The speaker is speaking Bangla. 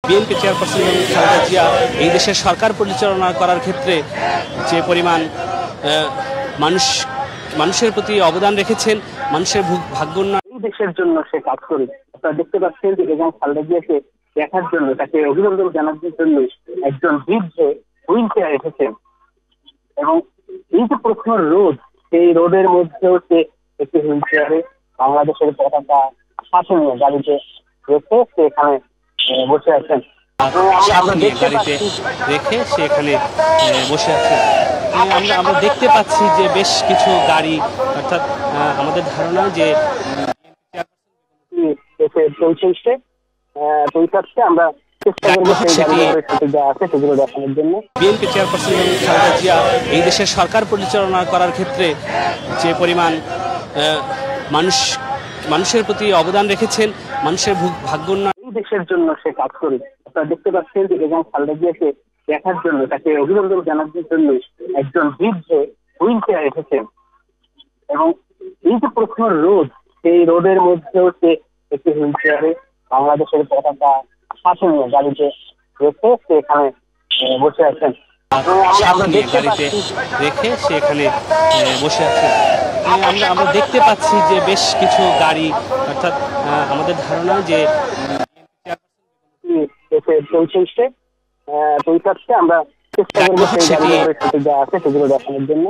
বিএনপি চেয়ারপারসন খালেদা জিয়া এই দেশের সরকার পরিচালনা করার ক্ষেত্রে যে পরিমাণ মানুষের প্রতি অবদান রেখেছেন, মানুষের ভাগ্য এই দেশের জন্য সে কাজ করে। আপনারা দেখতে পাচ্ছেন যে বেগম খালেদা জিয়াকে দেখার জন্য, তাকে অভিনন্দন জানানোর জন্য একজন বৃদ্ধ হুইল চেয়ার এসেছেন এবং এই যে প্রশ্ন রোদ, সেই রোদের মধ্যেও সে একটি হুইল চেয়ারে বাংলাদেশের পতাকা সাথে নিয়ে গাড়িতে রেখে সে এখানে বসে আছেন। গাড়িতে রেখে সে এখানে বসে আছে। আমরা দেখতে পাচ্ছি যে বেশ কিছু গাড়ি, অর্থাৎ আমাদের ধারণা যে পৌঁছাচ্ছে আমরা চেষ্টা করবো সেগুলো দেখানোর জন্য। বিএনপি চেয়ারপারসন খালেদা জিয়া এই দেশের সরকার পরিচালনা করার ক্ষেত্রে যে পরিমাণ মানুষের প্রতি অবদান রেখেছেন, মানুষের ভাগ্য এই দেশের জন্য সে কাজ করে। আপনারা দেখতে পাচ্ছেন যে বেগম খালেদা জিয়াকে দেখার জন্য, তাকে অভিনন্দন জানানোর জন্য একজন বৃদ্ধ হুইল চেয়ার এসেছেন এবং এই যে প্রশ্ন রোদ, সেই রোদের মধ্যেও সে একটি হুইল চেয়ারে বাংলাদেশের পতাকা সাথে নিয়ে গাড়িতে রেখে সে এখানে বসে আছেন। গাড়িতে রেখে সে এখানে বসে আছে। আমরা দেখতে পাচ্ছি যে বেশ কিছু গাড়ি, অর্থাৎ আমাদের ধারণা যে পৌঁছাচ্ছে আমরা চেষ্টা করবো সেই গাড়িগুলোর সাথে যা আছে সেগুলো দেখানোর জন্য।